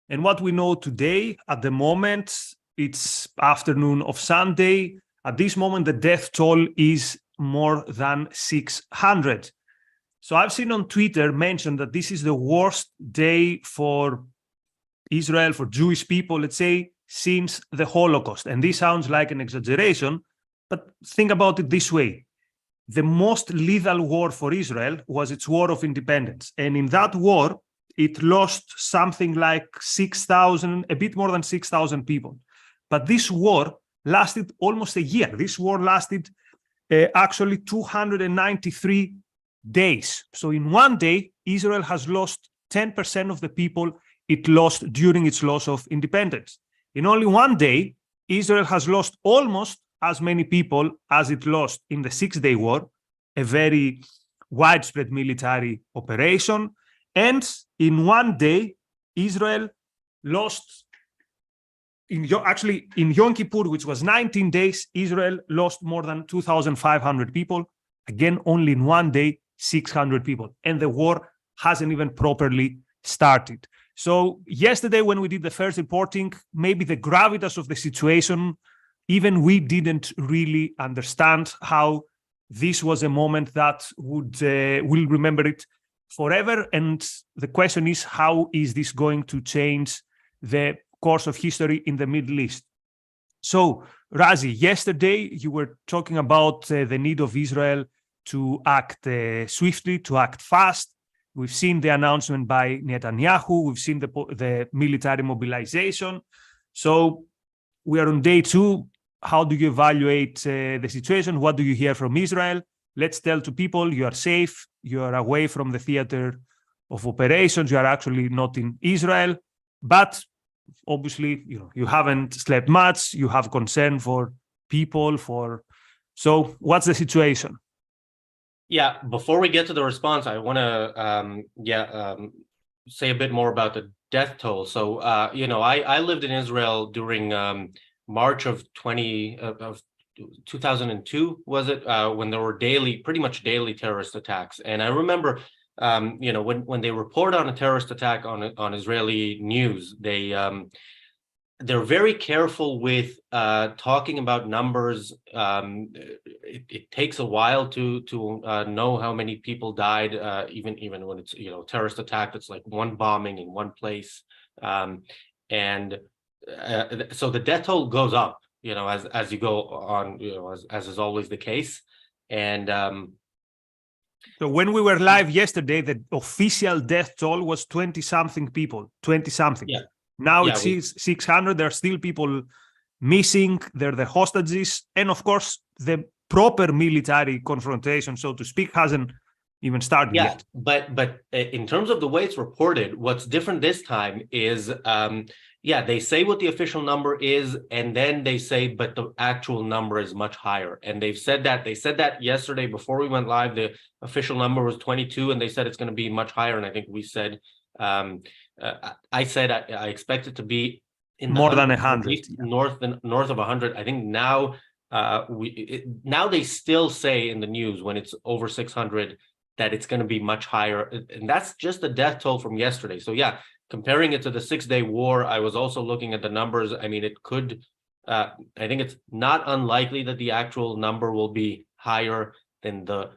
And what we know today, at the moment, it's afternoon of Sunday. At this moment, the death toll is more than 600. So I've seen on Twitter mentioned that this is the worst day for Israel, for Jewish people, let's say, since the Holocaust. And this sounds like an exaggeration, but think about it this way. The most lethal war for Israel was its war of independence. And in that war, it lost something like 6,000, a bit more than 6,000 people. But this war lasted almost a year. This war lasted actually 293 days. So in one day, Israel has lost 10% of the people it lost during its loss of independence. In only one day, Israel has lost almost as many people as it lost in the Six-Day War, a very widespread military operation. And in one day, Israel lost, in Yom Kippur, which was 19 days, Israel lost more than 2,500 people. Again, only in one day, 600 people. And the war hasn't even properly started. So yesterday, when we did the first reporting, maybe the gravitas of the situation, even we didn't really understand how this was a moment that we'll remember it forever. And the question is, how is this going to change the course of history in the Middle East? So, Razi, yesterday you were talking about the need of Israel to act swiftly, to act fast. We've seen the announcement by Netanyahu. We've seen the military mobilization. So we are on day 2. How do you evaluate the situation? What do you hear from Israel? Let's tell to people you are safe. You are away from the theater of operations. You are actually not in Israel. But obviously, you haven't slept much. You have concern for people. So what's the situation? Yeah, before we get to the response, I want to say a bit more about the death toll. So, I lived in Israel during March of 2002, was it, when there were pretty much daily terrorist attacks. And I remember, when they report on a terrorist attack on Israeli news, they're very careful with talking about numbers. It takes a while to know how many people died, even when it's terrorist attack that's like one bombing in one place, and so the death toll goes up, as you go on, as is always the case, and. So when we were live yesterday, the official death toll was 20-something people, 20-something. Yeah. Now it's 600. There are still people missing. They're the hostages. And of course, the proper military confrontation, so to speak, hasn't even started yet. But in terms of the way it's reported, what's different this time is, they say what the official number is, and then they say, but the actual number is much higher. And they said that yesterday before we went live, the official number was 22, and they said it's going to be much higher. And I think we said, I said I expect it to be in more than 100, north of 100. I think now now they still say in the news when it's over 600 that it's going to be much higher, and that's just the death toll from yesterday. So comparing it to the 6-day war, I was also looking at the numbers. I mean, it could. I think it's not unlikely that the actual number will be higher than the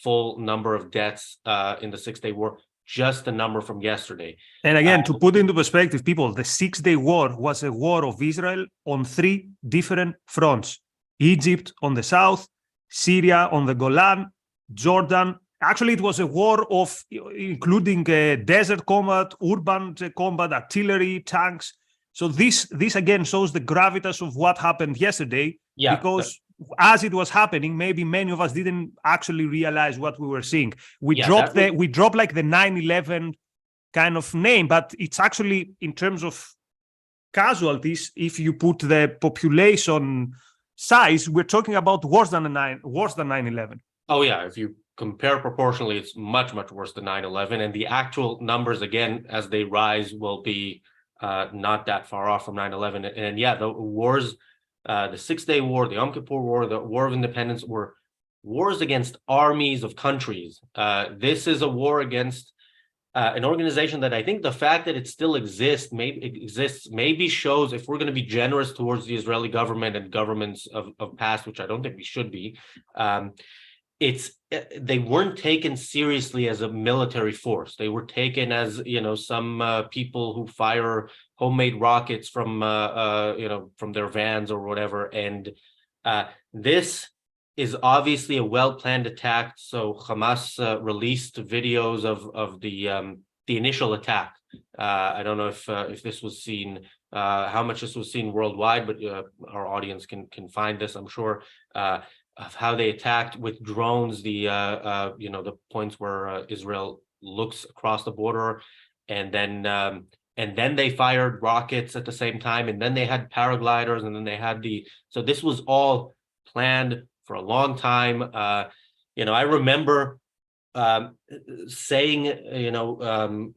full number of deaths in the 6-day war. Just the number from yesterday. And again, to put into perspective, people, the 6-day war was a war of Israel on 3 different fronts. Egypt on the south, Syria on the Golan, Jordan. Actually, it was a war of including desert combat, urban combat, artillery, tanks. So this again shows the gravitas of what happened yesterday. Yeah, because as it was happening, maybe many of us didn't actually realize what we were seeing. We dropped like the 9/11 kind of name, but it's actually, in terms of casualties, if you put the population size, we're talking about worse than 9/11. Oh yeah, if you compare proportionally, it's much, much worse than 9/11, and the actual numbers, again, as they rise, will be not that far off from 9/11. And the wars. The 6-day war, the Yom Kippur War, the War of Independence were wars against armies of countries. This is a war against an organization that I think the fact that it still exists, maybe shows, if we're going to be generous towards the Israeli government and governments of past, which I don't think we should be, they weren't taken seriously as a military force. They were taken as, some people who fire homemade rockets from their vans or whatever. And this is obviously a well-planned attack. So Hamas released videos of the initial attack. I don't know if this was seen, how much this was seen worldwide, but our audience can find this, I'm sure, of how they attacked with drones, the points where Israel looks across the border, and then they fired rockets at the same time, and then they had paragliders, and then they had so this was all planned for a long time. I remember saying,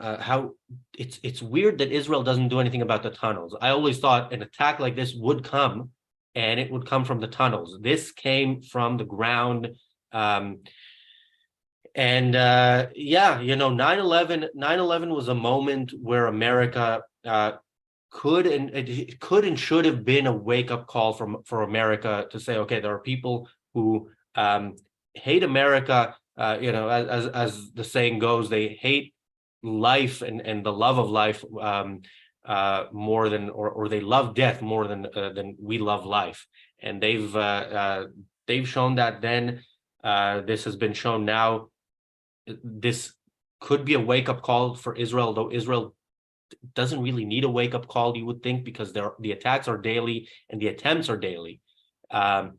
how it's weird that Israel doesn't do anything about the tunnels. I always thought an attack like this would come, and it would come from the tunnels. This came from the ground. 9/11 was a moment where America could and should have been a wake-up call for America to say, okay, there are people who hate America, as the saying goes, they hate life and the love of life more than, or they love death more than we love life. And they've shown that then. This has been shown now. This could be a wake-up call for Israel, though Israel doesn't really need a wake-up call, you would think, because the attacks are daily and the attempts are daily. So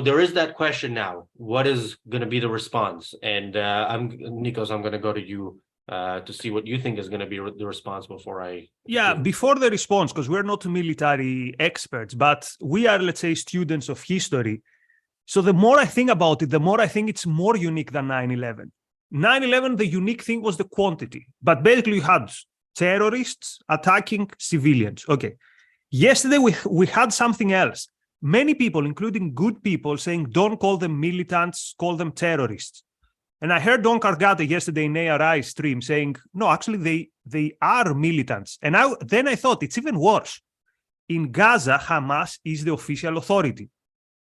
there is that question now. What is going to be the response? And Nikos, I'm going to go to you to see what you think is going to be the response before I... Yeah, before the response, because we're not military experts, but we are, let's say, students of history. So the more I think about it, the more I think it's more unique than 9/11. 9/11, the unique thing was the quantity. But basically you had terrorists attacking civilians. Okay. Yesterday we had something else. Many people, including good people, saying don't call them militants, call them terrorists. And I heard Don Cargate yesterday in ARI stream saying, no, actually they are militants. And then I thought it's even worse. In Gaza, Hamas is the official authority.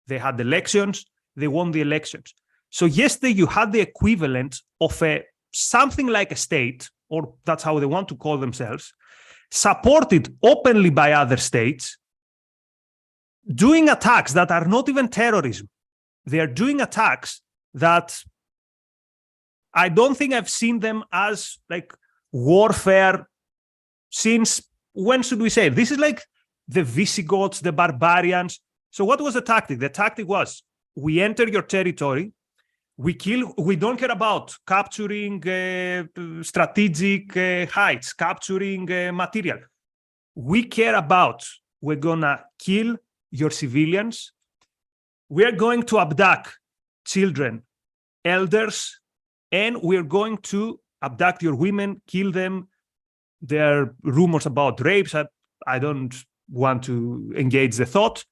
They had elections, they won the elections. So yesterday you had the equivalent of something like a state, or that's how they want to call themselves, supported openly by other states, doing attacks that are not even terrorism. They are doing attacks that I don't think I've seen them as like warfare since, when should we say? This is like the Visigoths, the barbarians. So what was the tactic? The tactic was, we enter your territory, we kill, we don't care about capturing strategic heights, capturing material. We care about, we're gonna kill your civilians, we're going to abduct children, elders, and we're going to abduct your women, kill them. There are rumors about rapes. I don't want to engage the thought.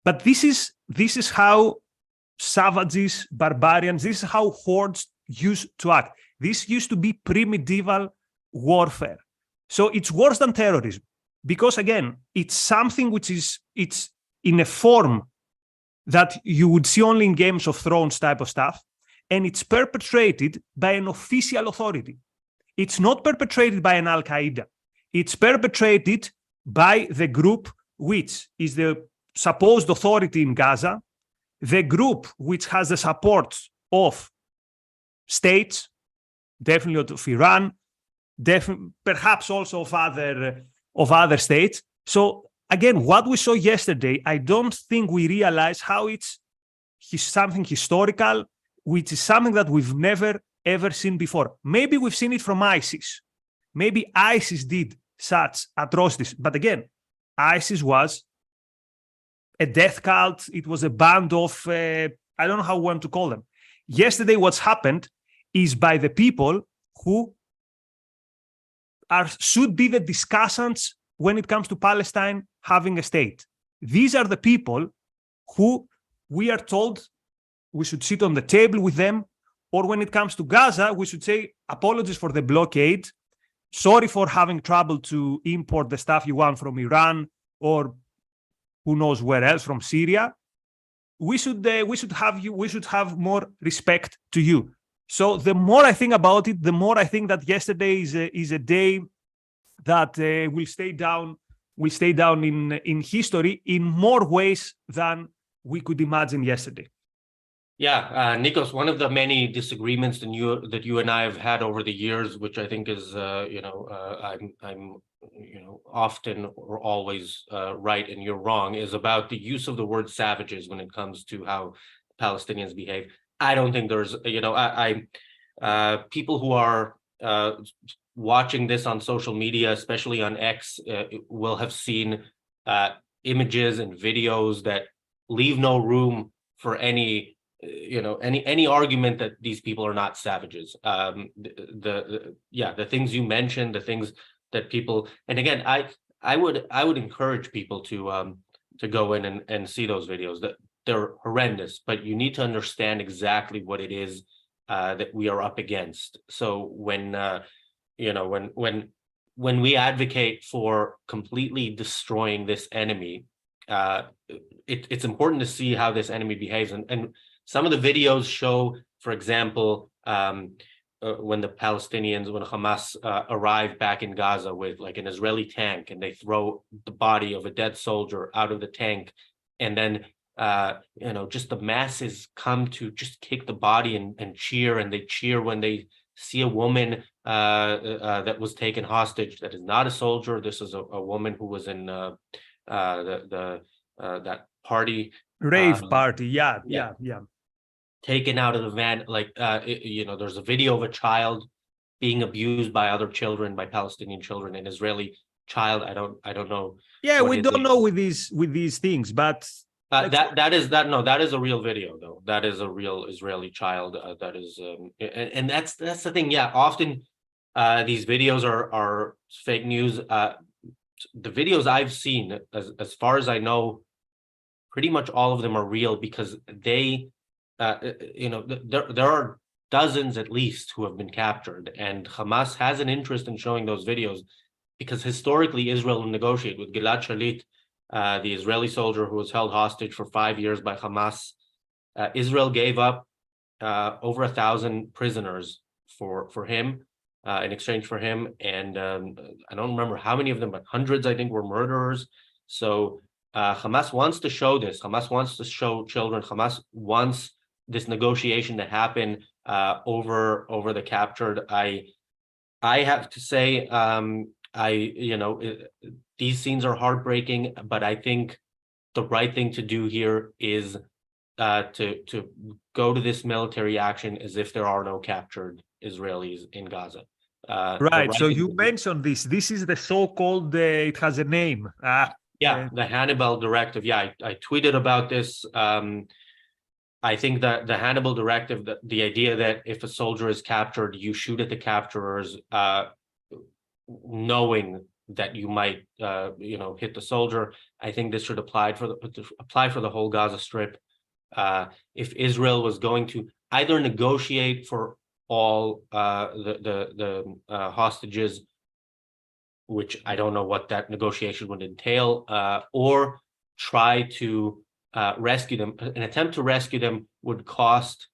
But this is how savages, barbarians, this is how hordes used to act. This used to be pre-medieval warfare. So it's worse than terrorism because, again, it's something which it's in a form that you would see only in Games of Thrones type of stuff, and it's perpetrated by an official authority. It's not perpetrated by an Al-Qaeda. It's perpetrated by the group which is the supposed authority in Gaza, the group which has the support of states, definitely of Iran, perhaps also of other states. So again, what we saw yesterday, I don't think we realize how it's something historical, which is something that we've never, ever seen before. Maybe we've seen it from ISIS. Maybe ISIS did such atrocities. But again, ISIS was a death cult. It was a band of, I don't know how we want to call them. Yesterday, what's happened is by the people who should be the discussants when it comes to Palestine having a state. These are the people who we are told we should sit on the table with them, Or when it comes to Gaza, we should say apologies for the blockade. Sorry for having trouble to import the stuff you want from Iran or who knows where else, from Syria. We should have more respect to you. So the more I think about it, the more I think that yesterday is a day that will stay down in history in more ways than we could imagine yesterday. Yeah, Nikos, one of the many disagreements that you and I have had over the years, which I think is, I'm often or always right and you're wrong, is about the use of the word savages when it comes to how Palestinians behave. I don't think there's, people who are watching this on social media, especially on X, will have seen images and videos that leave no room for any argument that these people are not savages. The things you mentioned, the things that people, and again, I would encourage people to go in and see those videos. That they're horrendous, but you need to understand exactly what it is that we are up against. So when we advocate for completely destroying this enemy, it's important to see how this enemy behaves. And some of the videos show, for example, when the Palestinians, when Hamas arrived back in Gaza with like an Israeli tank, and they throw the body of a dead soldier out of the tank, and then just the masses come to just kick the body and cheer, and they cheer when they see a woman that was taken hostage that is not a soldier. This is a woman who was in that party, rave party. Yeah. Taken out of the van. There's a video of a child being abused by other children, by Palestinian children, an Israeli child. I don't know. Yeah, we don't know with these things, but that is a real video though. That is a real Israeli child. That is, and that's the thing. Yeah, often these videos are fake news. The videos I've seen, as far as I know, pretty much all of them are real, because they, there are dozens at least who have been captured, and Hamas has an interest in showing those videos because historically Israel will negotiate with Gilad Shalit, the Israeli soldier who was held hostage for 5 years by Hamas. Israel gave up over 1,000 prisoners for him in exchange for him, and I don't remember how many of them, but hundreds I think were murderers. So Hamas wants to show this. Hamas wants to show children. Hamas wants this negotiation to happen over the captured. I have to say, these scenes are heartbreaking, but I think the right thing to do here is to go to this military action as if there are no captured Israelis in Gaza. Right. So you mentioned this. This is the so-called. It has a name. The Hannibal Directive. Yeah, I tweeted about this. I think that the Hannibal Directive, the idea that if a soldier is captured, you shoot at the capturers, knowing that you might, hit the soldier. I think this should apply for the whole Gaza Strip. If Israel was going to either negotiate for all the hostages, which I don't know what that negotiation would entail, or try to rescue them. An attempt to rescue them would cost,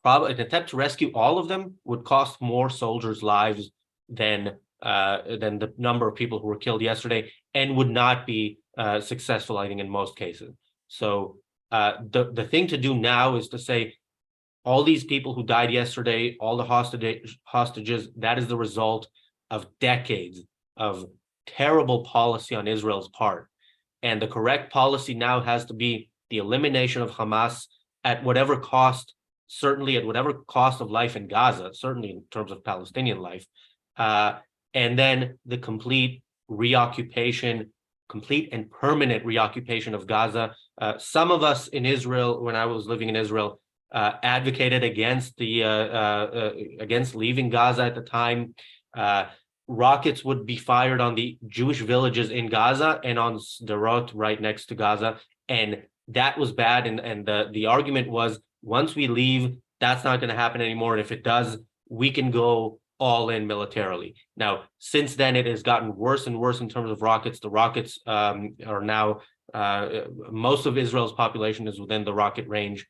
an attempt to rescue all of them would cost more soldiers' lives than the number of people who were killed yesterday, and would not be successful, I think, in most cases. So the thing to do now is to say, all these people who died yesterday, all the hostages, that is the result of decades of terrible policy on Israel's part. And the correct policy now has to be the elimination of Hamas at whatever cost, certainly at whatever cost of life in Gaza, certainly in terms of Palestinian life, and then the complete reoccupation, complete and permanent reoccupation of Gaza. Some of us in Israel, when I was living in Israel, advocated against against leaving Gaza at the time. Rockets would be fired on the Jewish villages in Gaza and on Sderot right next to Gaza, and that was bad. And the argument was, once we leave, That's not going to happen anymore. And if it does, we can go all in militarily. Now, since then, it has gotten worse and worse in terms of rockets. The rockets are now, most of Israel's population is within the rocket range.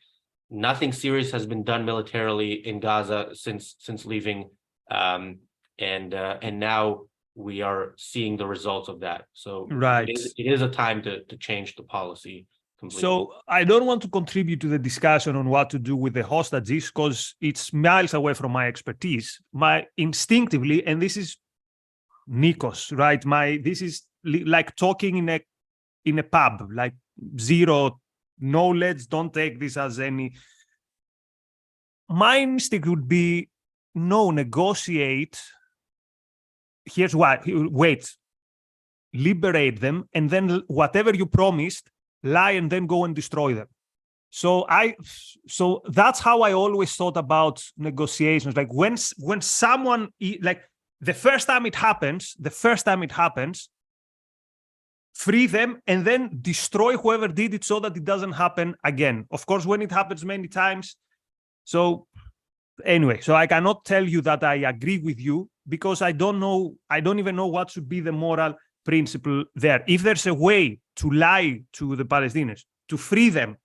Nothing serious has been done militarily in Gaza since leaving, and now we are seeing the results of that. So Right. it is a time to change the policy completely. So I don't want to contribute to the discussion on what to do with the hostages because it's miles away from my expertise. My instinctively, and this is Nikos, right? This is like talking in a pub, like zero knowledge. Don't take this as any. My instinct would be no, negotiate. Here's why. Wait, liberate them, and then whatever you promised, lie and then go and destroy them. So that's how I always thought about negotiations. Like when someone, like the first time it happens, free them and then destroy whoever did it so that it doesn't happen again. Of course, when it happens many times. So anyway, so I cannot tell you that I agree with you because I don't even know what should be the moral principle there. If there's a way to lie to the Palestinians, to free them,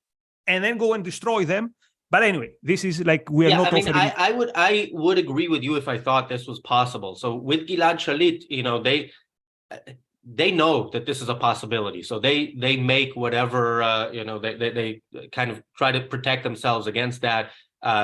and then go and destroy them. But anyway, this is like we are not offering. I would agree with you if I thought this was possible. So with Gilad Shalit, they know that this is a possibility. So they make whatever they kind of try to protect themselves against that.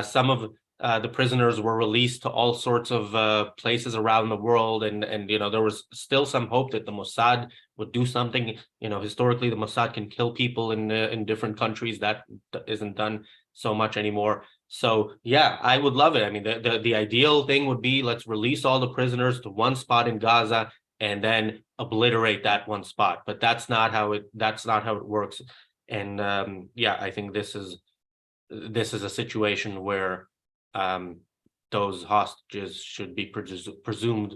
Some of the prisoners were released to all sorts of places around the world, and there was still some hope that the Mossad would do something. Historically, the Mossad can kill people in different countries. That isn't done so much anymore. So yeah, I would love it. I mean, the ideal thing would be let's release all the prisoners to one spot in Gaza and then obliterate that one spot. But that's not how it works. And I think this is a situation where those hostages should be presumed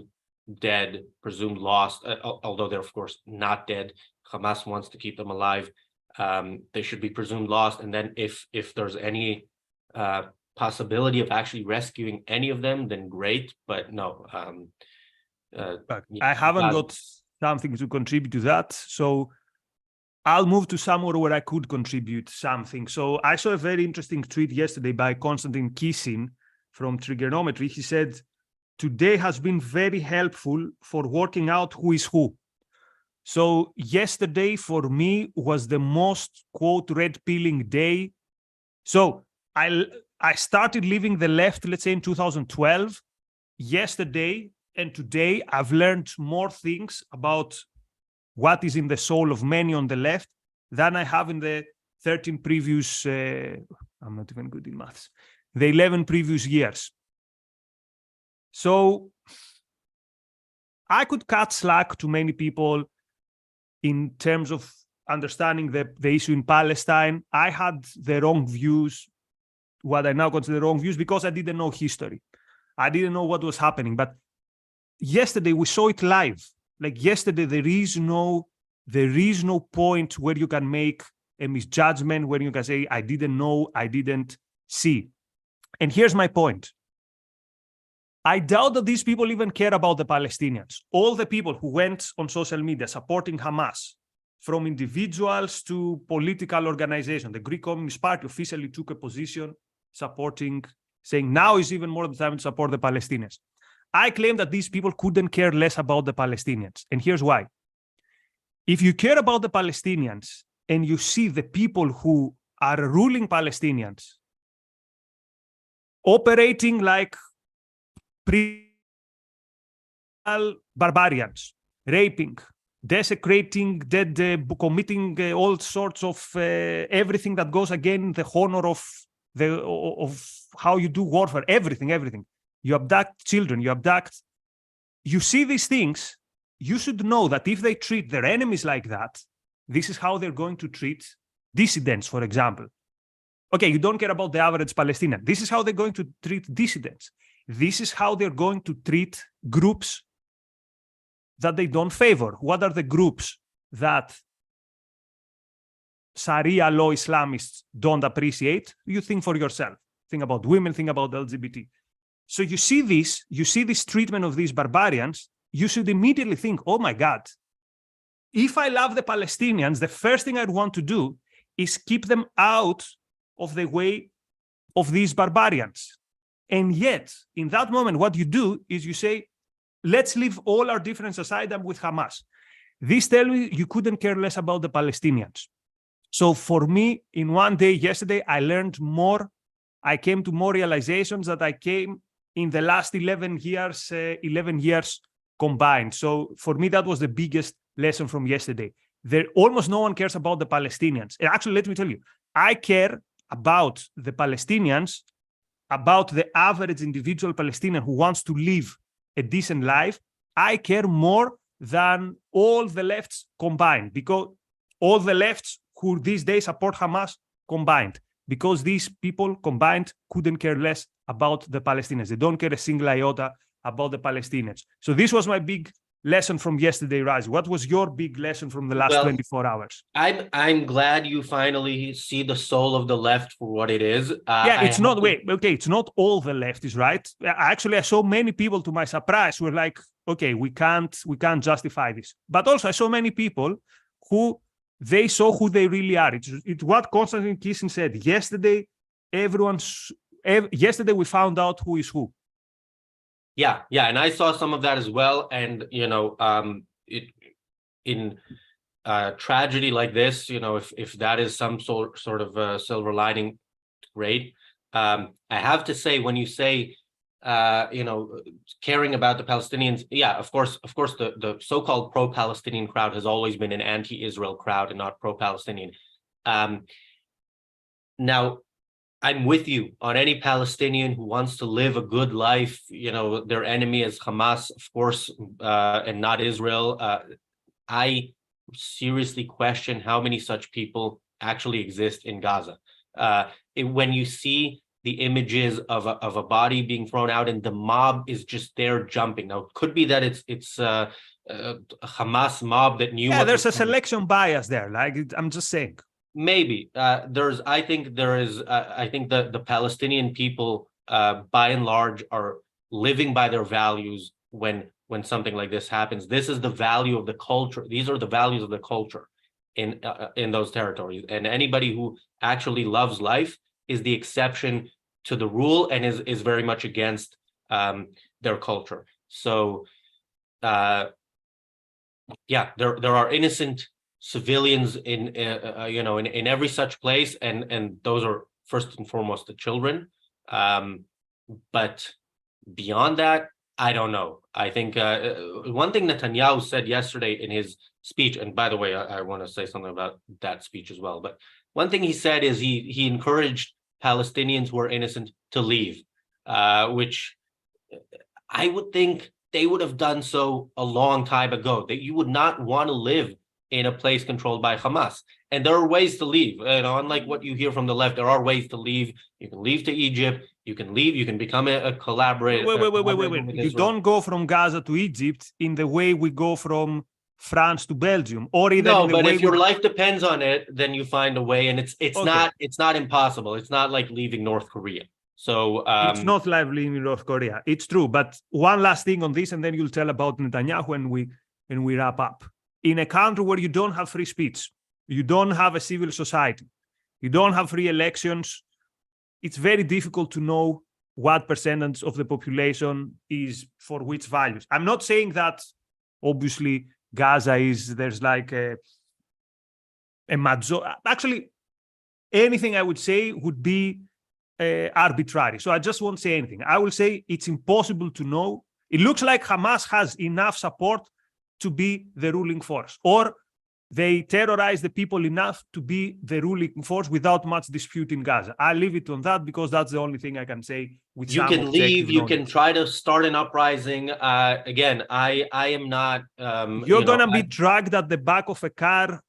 dead, presumed lost, although they're of course not dead. Hamas wants to keep them alive. They should be presumed lost, and then if there's any possibility of actually rescuing any of them, then great. But no, I haven't got something to contribute to that, so I'll move to somewhere where I could contribute something. So I saw a very interesting tweet yesterday by Konstantin Kisin from Trigonometry. He said, today has been very helpful for working out who is who. So yesterday for me was the most, quote, red-pilling day. So I started leaving the left, let's say in 2012. Yesterday and today, I've learned more things about what is in the soul of many on the left than I have in the 13 previous, I'm not even good in maths, the 11 previous years. So I could cut slack to many people in terms of understanding the issue in Palestine. I had the wrong views, what I now consider wrong views, because I didn't know history. I didn't know what was happening. But yesterday we saw it live. Like yesterday, there is no point where you can make a misjudgment, where you can say, I didn't know, I didn't see. And here's my point. I doubt that these people even care about the Palestinians. All the people who went on social media supporting Hamas, from individuals to political organizations, the Greek Communist Party officially took a position supporting, saying now is even more the time to support the Palestinians. I claim that these people couldn't care less about the Palestinians. And here's why. If you care about the Palestinians and you see the people who are ruling Palestinians operating like barbarians, raping, desecrating, committing all sorts of everything that goes against the honor of how you do warfare, everything. You abduct children, you see these things, you should know that if they treat their enemies like that, this is how they're going to treat dissidents, for example. Okay, you don't care about the average Palestinian. This is how they're going to treat dissidents. This is how they're going to treat groups that they don't favor. What are the groups that Sharia law Islamists don't appreciate? You think for yourself. think about women, think about LGBT. So you see this treatment of these barbarians, you should immediately think, oh my God, if I love the Palestinians, the first thing I'd want to do is keep them out of the way of these barbarians. And yet, in that moment, what you do is you say, let's leave all our differences aside. I'm with Hamas. This tells me you couldn't care less about the Palestinians. So for me, in one day, yesterday, I learned more. I came to more realizations that I came in the last 11 years combined. So for me, that was the biggest lesson from yesterday. There almost no one cares about the Palestinians. And actually, let me tell you, I care about the Palestinians, about the average individual Palestinian who wants to live a decent life. I care more than all the lefts combined, because all the lefts who these days support Hamas combined, because these people combined couldn't care less about the Palestinians. They don't care a single iota about the Palestinians. So this was my big lesson from yesterday, Razi. What was your big lesson from the last 24 hours? I'm glad you finally see the soul of the left for what it is. It's not all the left is right. Actually, I saw many people, to my surprise, who were like, okay, we can't justify this. But also I saw many people who they saw who they really are. It's what Konstantin Kisin said yesterday. Yesterday we found out who is who. Yeah, and I saw some of that as well. And in tragedy like this, if that is some sort of silver lining, great. I have to say, when you say caring about the Palestinians, of course, the so-called pro-Palestinian crowd has always been an anti-Israel crowd and not pro-Palestinian. Now, I'm with you on any Palestinian who wants to live a good life. Their enemy is Hamas, of course, and not Israel. I seriously question how many such people actually exist in Gaza. When you see the images of a body being thrown out and the mob is just there jumping. Now, it could be that it's a Hamas mob that knew. Yeah, there's a selection bias there. Like, I'm just saying. Maybe I think the Palestinian people, by and large, are living by their values when something like this happens. This is the value of the culture. These are the values of the culture in those territories. And anybody who actually loves life is the exception to the rule and is very much against their culture. So there are innocent civilians in every such place, and those are first and foremost the children. But beyond that, I don't know. I think one thing Netanyahu said yesterday in his speech, and by the way, I want to say something about that speech as well. But one thing he said is he encouraged Palestinians who are innocent to leave, which I would think they would have done so a long time ago. That you would not want to live in a place controlled by Hamas. And there are ways to leave. Unlike what you hear from the left, there are ways to leave. You can leave to Egypt. You can leave. You can become a collaborator. Wait. You don't go from Gaza to Egypt in the way we go from France to Belgium, or even no. But if your life depends on it, then you find a way, and it's not impossible. It's not like leaving North Korea. So it's not like leaving North Korea. It's true. But one last thing on this, and then you'll tell about Netanyahu, and we wrap up. In a country where you don't have free speech, you don't have a civil society, you don't have free elections, it's very difficult to know what percentage of the population is for which values. I'm not saying that, obviously, Gaza there's like a majority. Actually, anything I would say would be arbitrary. So I just won't say anything. I will say it's impossible to know. It looks like Hamas has enough support to be the ruling force, or they terrorize the people enough to be the ruling force without much dispute in Gaza. I leave it on that because that's the only thing I can say. With you can leave, you can try to start an uprising. Again, I am not. You're gonna be dragged at the back of a car,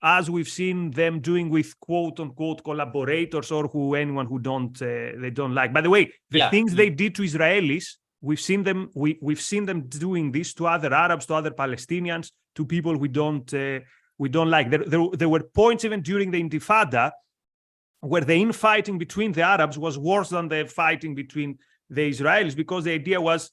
as we've seen them doing with quote unquote collaborators or anyone who they don't like. By the way, the things they did to Israelis. We've seen them doing this to other Arabs, to other Palestinians, to people we don't like. There were points even during the Intifada where the infighting between the Arabs was worse than the fighting between the Israelis, because the idea was,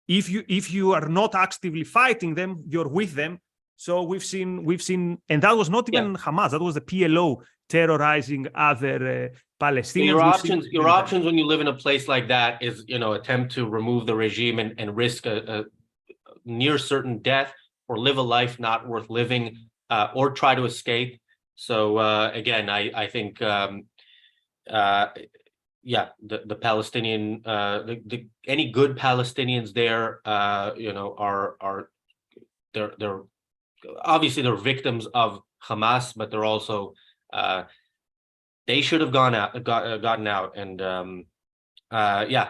if you are not actively fighting them, you're with them. So we've seen, and that was not even Hamas, that was the PLO terrorizing other Palestinians. So your options when you live in a place like that is, attempt to remove the regime and risk a near certain death, or live a life not worth living, or try to escape. So again, I think the Palestinian, any good Palestinians there, they're obviously they're victims of Hamas, but they're also they should have gotten out. And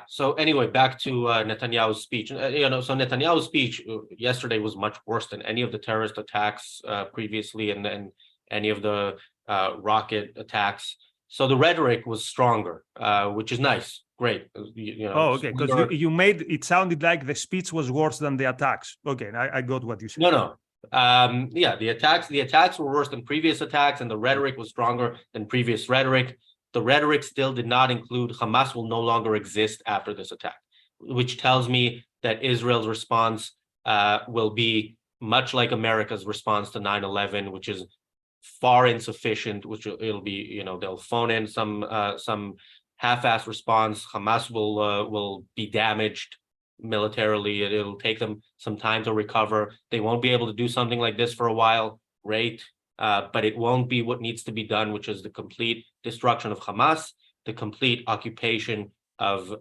so anyway, back to Netanyahu's speech. So Netanyahu's speech yesterday was much worse than any of the terrorist attacks previously, and then any of the rocket attacks. So the rhetoric was stronger, which is nice. Great. Okay. Because you made it sounded like the speech was worse than the attacks. Okay, I got what you said. No. The attacks were worse than previous attacks, and the rhetoric was stronger than previous rhetoric. The rhetoric still did not include Hamas will no longer exist after this attack, which tells me that Israel's response will be much like America's response to 9/11, which is far insufficient, which it'll be, they'll phone in some half-assed response. Hamas will be damaged militarily. It'll take them some time to recover. They won't be able to do something like this for a while. Great. But it won't be what needs to be done, which is the complete destruction of Hamas, the complete occupation of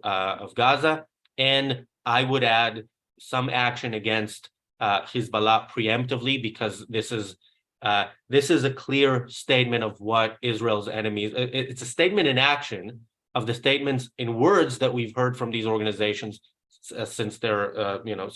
Gaza, and I would add some action against Hezbollah preemptively, because this is a clear statement of what Israel's enemies. It's a statement in action of the statements in words that we've heard from these organizations since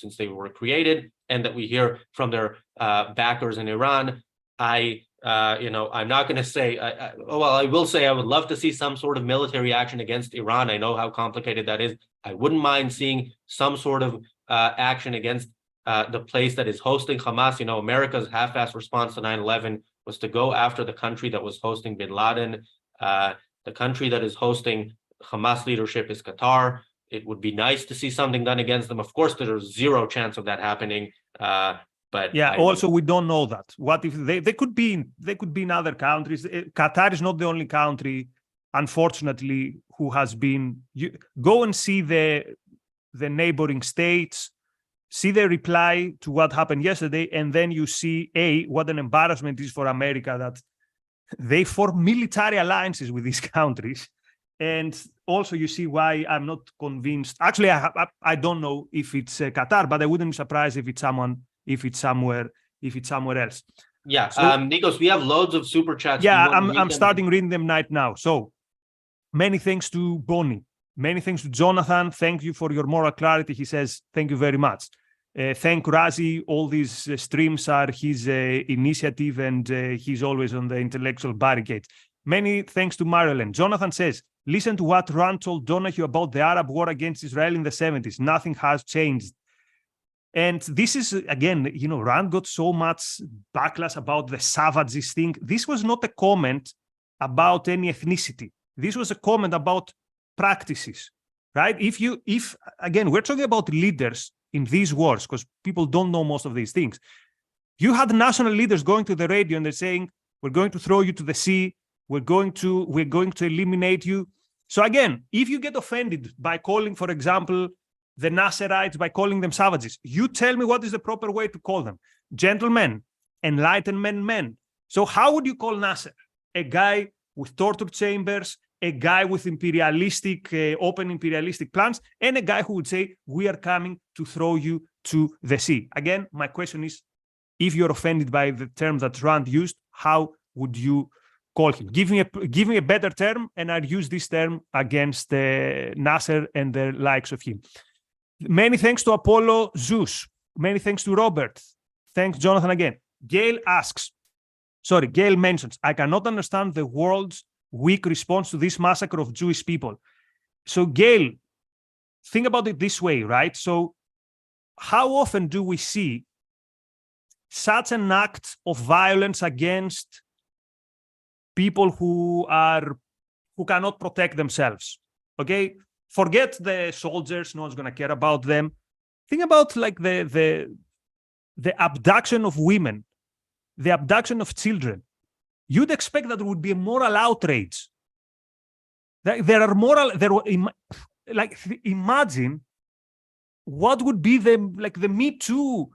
since they were created, and that we hear from their backers in Iran. I'm not going to say, I will say I would love to see some sort of military action against Iran. I know how complicated that is. I wouldn't mind seeing some sort of action against the place that is hosting Hamas. America's half-assed response to 9/11 was to go after the country that was hosting bin Laden. The country that is hosting Hamas leadership is Qatar. It would be nice to see something done against them. Of course, there's zero chance of that happening. But also we don't know that. What if they could be in other countries? Qatar is not the only country, unfortunately, who has been. You go and see the neighboring states, see the reply to what happened yesterday, and then you see what an embarrassment it is for America that they form military alliances with these countries. And also you see why I'm not convinced. Actually, I don't know if it's Qatar, but I wouldn't be surprised if it's somewhere else. Yeah, so, Nikos, we have loads of super chats. Yeah, I'm starting reading them right now. So many thanks to Bonnie. Many thanks to Jonathan. Thank you for your moral clarity. He says, thank you very much. Thank Razi. All these streams are his initiative, and he's always on the intellectual barricade. Many thanks to Marilyn. Jonathan says, listen to what Rand told Donahue about the Arab war against Israel in the 70s. Nothing has changed. And this is, again, Rand got so much backlash about the savages thing. This was not a comment about any ethnicity. This was a comment about practices, right? If again, we're talking about leaders in these wars, because people don't know most of these things. You had national leaders going to the radio and they're saying, we're going to throw you to the sea. We're going to eliminate you. So again, if you get offended by calling, for example, the Nasserites, by calling them savages, you tell me what is the proper way to call them. Gentlemen, enlightenment men. So how would you call Nasser? A guy with torture chambers, a guy with open imperialistic plans, and a guy who would say, we are coming to throw you to the sea. Again, my question is, if you're offended by the term that Rand used, how would you call him? Give me a better term, and I'd use this term against Nasser and the likes of him. Many thanks to Apollo Zeus. Many thanks to Robert. Thanks, Jonathan, again. Gail mentions, I cannot understand the world's weak response to this massacre of Jewish people. So, Gail, think about it this way, right? So, how often do we see such an act of violence against people who are who cannot protect themselves. Okay, forget the soldiers; no one's gonna care about them. Think about like the abduction of women, the abduction of children. You'd expect that there would be a moral outrage. There are moral. Like imagine what would be the Me Too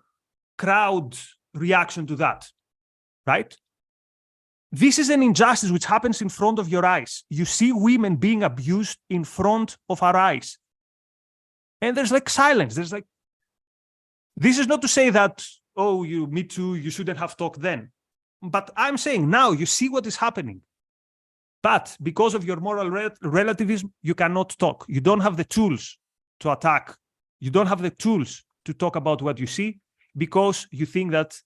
crowd reaction to that, right? This is an injustice which happens in front of your eyes. You see women being abused in front of our eyes. And there's like silence. There's like, this is not to say that, oh, Me Too, you shouldn't have talked then. But I'm saying now you see what is happening. But because of your moral relativism, you cannot talk. You don't have the tools to attack. You don't have the tools to talk about what you see because you think that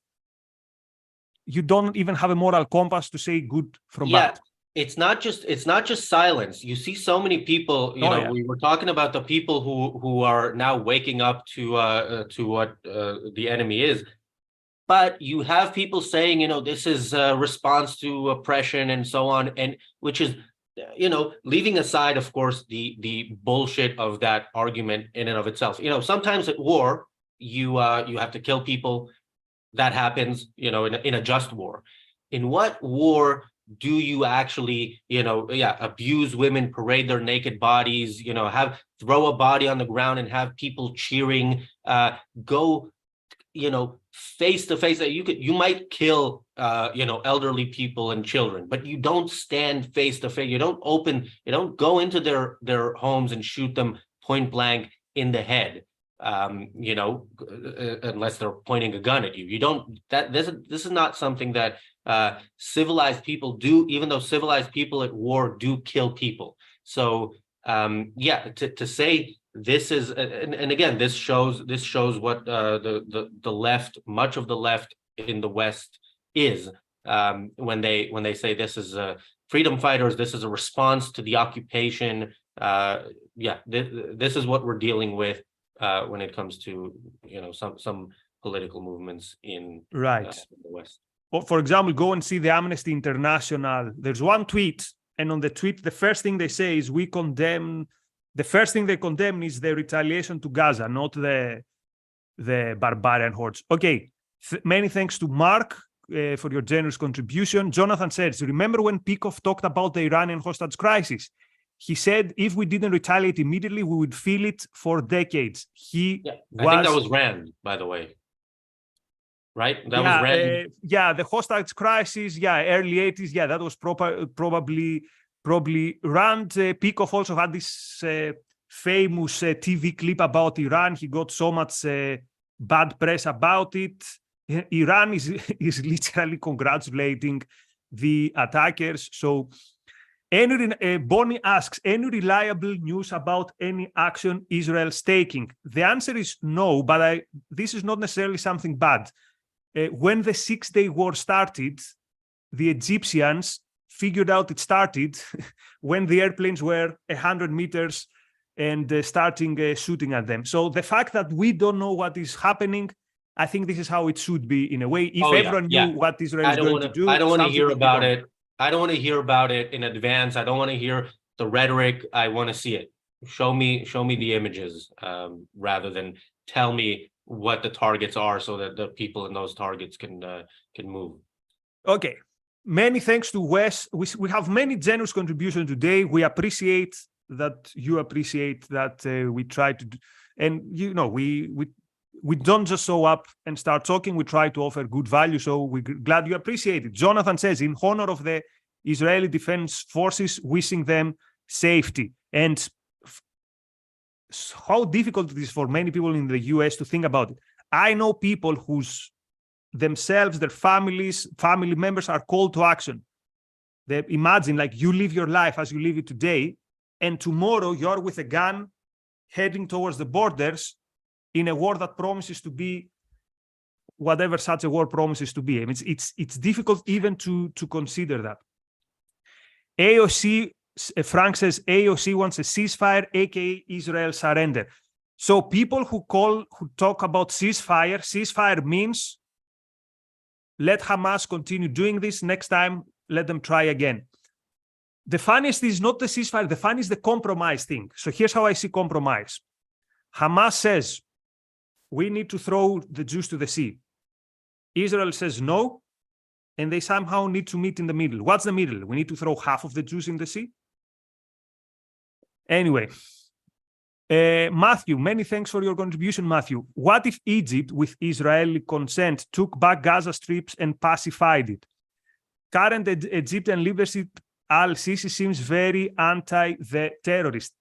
you don't even have a moral compass to say good from bad. It's not just silence. You see so many people, we were talking about the people who are now waking up to what the enemy is. But you have people saying, this is a response to oppression and so on, and which is, leaving aside, of course, the bullshit of that argument in and of itself. Sometimes at war, you have to kill people. That happens, in a just war. In what war do you actually, abuse women, parade their naked bodies, throw a body on the ground and have people cheering, go, face to face? You might kill, elderly people and children, but you don't stand face to face. You don't go into their homes and shoot them point blank in the head. Unless they're pointing a gun at you. This is not something that civilized people do, even though civilized people at war do kill people. So to say this is, and again, this shows what the left, much of the left in the West is, when they say this is freedom fighters, this is a response to the occupation. This is what we're dealing with when it comes to some political movements in the West. Well, for example, go and see the Amnesty International. There's one tweet, and on the tweet, the first thing they say is we condemn. The first thing they condemn is the retaliation to Gaza, not the barbarian hordes. Okay, many thanks to Mark for your generous contribution. Jonathan says, remember when Peikoff talked about the Iranian hostage crisis? He said, if we didn't retaliate immediately, we would feel it for decades. I think that was Rand, by the way. Right? That was Rand. The hostage crisis, early 80s. Yeah, that was probably Rand. Peikoff also had this famous TV clip about Iran. He got so much bad press about it. Iran is literally congratulating the attackers. So Bonnie asks, any reliable news about any action Israel's taking? The answer is no, but this is not necessarily something bad. When the 6-day war started, the Egyptians figured out it started when the airplanes were 100 meters and starting shooting at them. So the fact that we don't know what is happening, I think this is how it should be in a way. If everyone knew what Israel is going to do, I don't want to hear about it. I don't want to hear about it in advance. I don't want to hear the rhetoric. I want to see it. Show me the images, rather than tell me what the targets are, so that the people in those targets can move. Okay. Many thanks to Wes. We have many generous contributions today. We appreciate that you appreciate that we try to do, and we don't just show up and start talking. We try to offer good value. So we're glad you appreciate it. Jonathan says, in honor of the Israeli Defense Forces, wishing them safety. And how difficult it is for many people in the US to think about it. I know people whose themselves, their families, family members are called to action. They imagine, like, you live your life as you live it today, and tomorrow you're with a gun heading towards the borders in a war that promises to be whatever such a war promises to be. I mean, it's difficult even to consider that. AOC, Frank says, AOC wants a ceasefire, aka Israel surrender. So people who talk about ceasefire means let Hamas continue doing this. Next time, let them try again. the funniest is not the ceasefire, the funniest is the compromise thing. So here's how I see compromise. Hamas says, we need to throw the Jews to the sea. Israel says no, and they somehow need to meet in the middle. What's the middle? We need to throw half of the Jews in the sea? Anyway, Matthew, many thanks for your contribution, Matthew. What if Egypt, with Israeli consent, took back Gaza Strips and pacified it? Current Egyptian leadership, Al-Sisi, seems very anti the terrorist.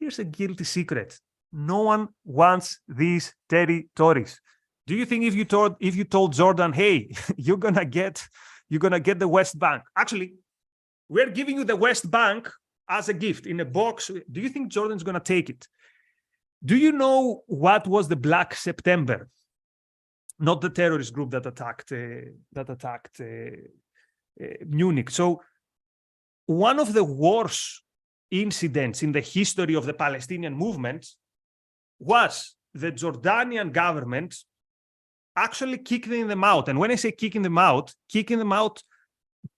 Here's a guilty secret. No one wants these territories. Do you think if you told Jordan, hey, you're gonna get the West Bank? Actually, we're giving you the West Bank as a gift in a box. Do you think Jordan's gonna take it? Do you know what was the Black September? Not the terrorist group that attacked Munich. So one of the worst incidents in the history of the Palestinian movement was the Jordanian government actually kicking them out. And when I say kicking them out,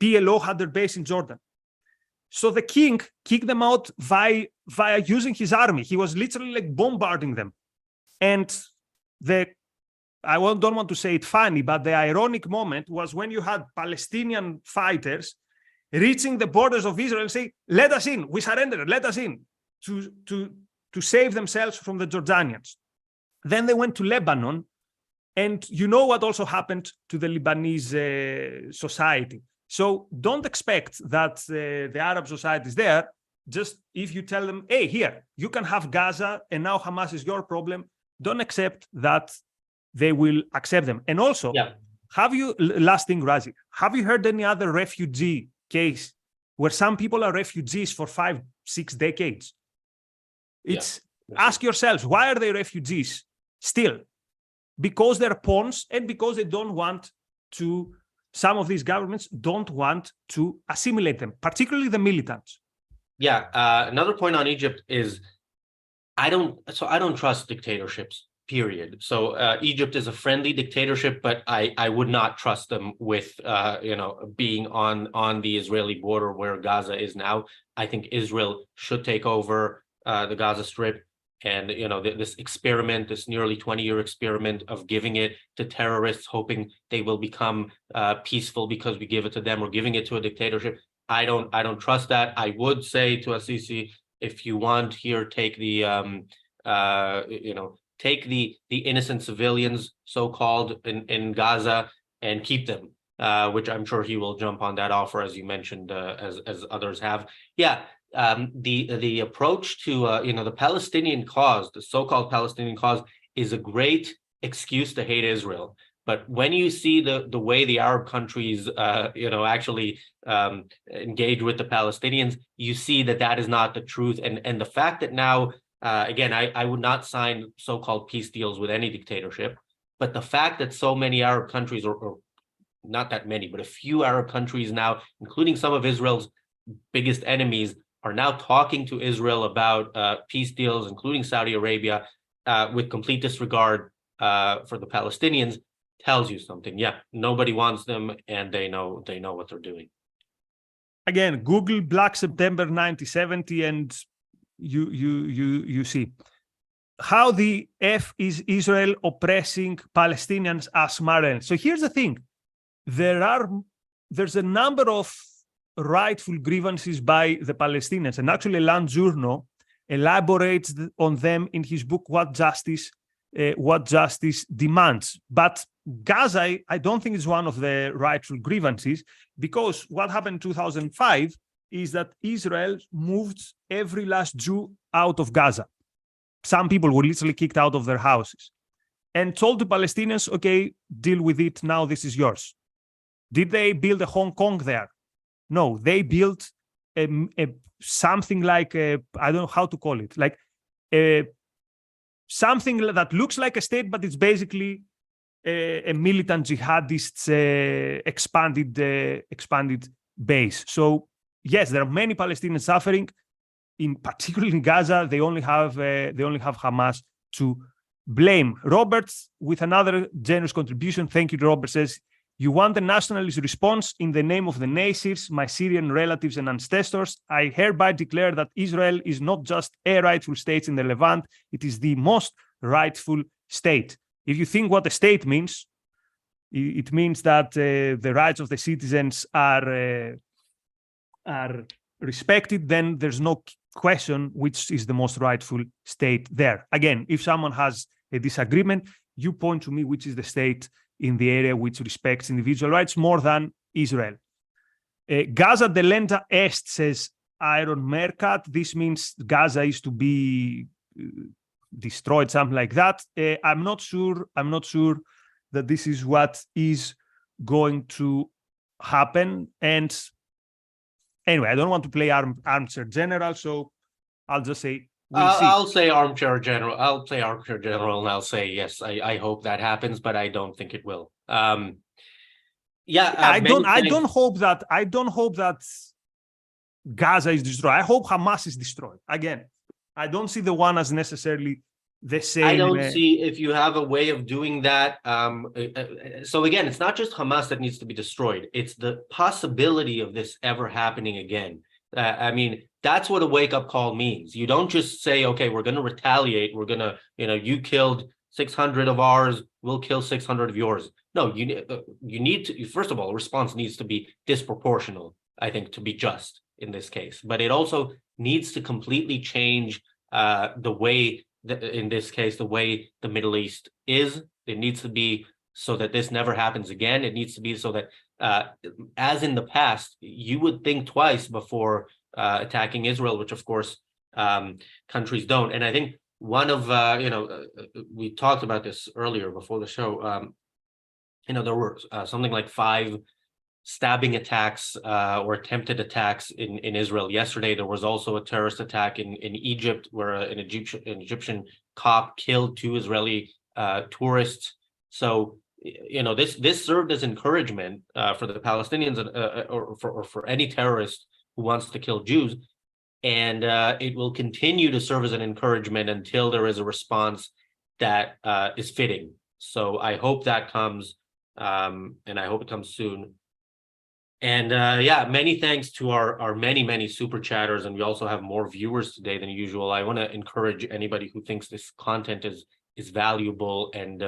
PLO had their base in Jordan. So the king kicked them out via using his army. He was literally like bombarding them. And I don't want to say it funny, but the ironic moment was when you had Palestinian fighters reaching the borders of Israel and say, let us in, we surrender, let us in, to save themselves from the Jordanians. Then they went to Lebanon, and you know what also happened to the Lebanese society. So don't expect that the Arab society is there. Just if you tell them, hey, here, you can have Gaza, and now Hamas is your problem, don't accept that they will accept them. And also, last thing, Razi, have you heard any other refugee case where some people are refugees for 5-6 decades? Ask yourselves, why are they refugees still? Because they're pawns, and because they don't want to, some of these governments don't want to assimilate them, particularly the militants. Another point on Egypt is I don't trust dictatorships, period. So Egypt is a friendly dictatorship, but I would not trust them with being on the Israeli border where Gaza is now. I think Israel should take over the Gaza Strip, and this experiment, this nearly 20-year experiment of giving it to terrorists, hoping they will become peaceful because we give it to them, or giving it to a dictatorship. I don't trust that. I would say to Assisi, if you want here, take the take the innocent civilians, so-called, in Gaza, and keep them, which I'm sure he will jump on that offer, as you mentioned, as others have. The approach to the Palestinian cause, the so-called Palestinian cause, is a great excuse to hate Israel. But when you see the way the Arab countries actually engage with the Palestinians, you see that is not the truth. And the fact that now, again, I would not sign so-called peace deals with any dictatorship, but the fact that so many Arab countries, or not that many, but a few Arab countries now, including some of Israel's biggest enemies, are now talking to Israel about peace deals, including Saudi Arabia, with complete disregard for the Palestinians, tells you something. Nobody wants them, and they know what they're doing. Again, Google Black September 1970, and you see how the F is Israel oppressing Palestinians as marionettes. So here's the thing: there's a number of rightful grievances by the Palestinians, and actually Landjourno elaborates on them in his book What Justice Demands. But Gaza, I don't think is one of the rightful grievances, because what happened in 2005 is that Israel moved every last Jew out of Gaza. Some people were literally kicked out of their houses and told the Palestinians, okay, deal with it, now this is yours. Did they build a Hong Kong there? No, they built something like, I don't know how to call it, like something that looks like a state, but it's basically a militant jihadists expanded base. So yes, there are many Palestinians suffering, particularly in Gaza. They only have Hamas to blame. Robert, with another generous contribution, thank you to Robert, says, You want a nationalist response in the name of the Nasirs, my Syrian relatives and ancestors. I hereby declare that Israel is not just a rightful state in the Levant, it is the most rightful state. If you think what a state means, it means that the rights of the citizens are respected, then there's no question which is the most rightful state there. Again, if someone has a disagreement, you point to me which is the state in the area which respects individual rights more than Israel. Gaza delenda est, says Iron Mercat. This means Gaza is to be destroyed, something like that. I'm not sure that this is what is going to happen. And anyway, I don't want to play armchair general, so I'll just say we'll see. I'll say armchair general. I'll play armchair general, and I'll say yes. I hope that happens, but I don't think it will. I don't hope that Gaza is destroyed. I hope Hamas is destroyed. Again, I don't see the one as necessarily the same. I don't see if you have a way of doing that. So again, it's not just Hamas that needs to be destroyed. It's the possibility of this ever happening again. I mean, that's what a wake-up call means. You don't just say, okay, we're going to retaliate. We're going to, you killed 600 of ours, we'll kill 600 of yours. No, you need to, first of all, a response needs to be disproportional, I think, to be just in this case. But it also needs to completely change the way, in this case, the way the Middle East is. It needs to be so that this never happens again. It needs to be so that, as in the past, you would think twice before attacking Israel, which of course countries don't. And I think one of, we talked about this earlier before the show, there were something like 5 stabbing attacks or attempted attacks in Israel yesterday. There was also a terrorist attack in Egypt where an Egyptian cop killed 2 Israeli tourists. So, this served as encouragement for the Palestinians or for any terrorist who wants to kill Jews. And it will continue to serve as an encouragement until there is a response that is fitting. So I hope that comes, and I hope it comes soon. And many thanks to our many super chatters, and we also have more viewers today than usual. I want to encourage anybody who thinks this content is valuable and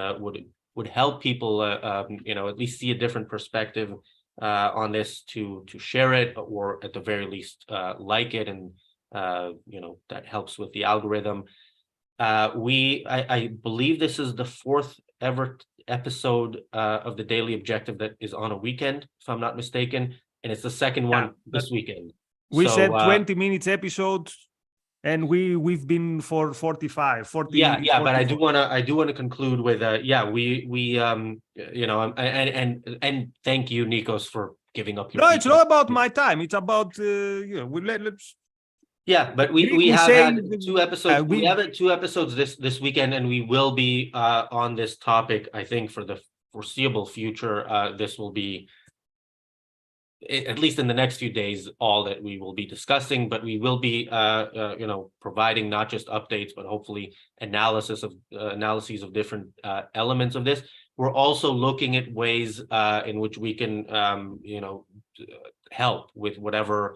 would help people, at least see a different perspective on this, to share it, or at the very least like it, and that helps with the algorithm. I believe this is the 4th ever episode of the Daily Objective that is on a weekend, if I'm not mistaken, and it's the second one this weekend. We said 20 minutes episode, and we've been for 45, 40. Yeah, 44. But I do want to conclude with and thank you, Nikos, for giving up your. No, it's not about my time. It's about let's. Yeah, but we have had 2 episodes. We have had 2 episodes this weekend, and we will be on this topic, I think, for the foreseeable future. This will be, at least in the next few days, all that we will be discussing. But we will be, providing not just updates, but hopefully analyses of different elements of this. We're also looking at ways in which we can, help with whatever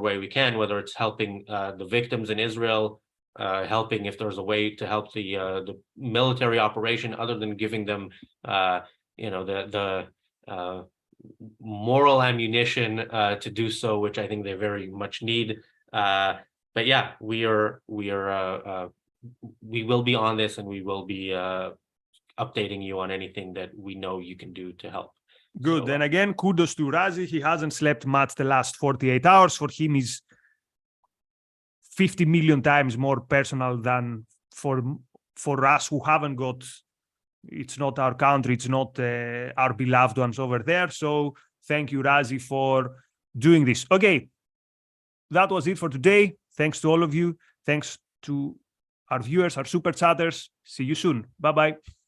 way we can, whether it's helping the victims in Israel, helping if there's a way to help the military operation, other than giving them, the moral ammunition to do so, which I think they very much need. But yeah, we will be on this, and we will be updating you on anything that we know you can do to help. Good. And again, kudos to Razi. He hasn't slept much the last 48 hours. For him, is 50 million times more personal than for us who haven't got. It's not our country. It's not our beloved ones over there. So thank you, Razi, for doing this. Okay, that was it for today. Thanks to all of you. Thanks to our viewers, our super chatters. See you soon. Bye-bye.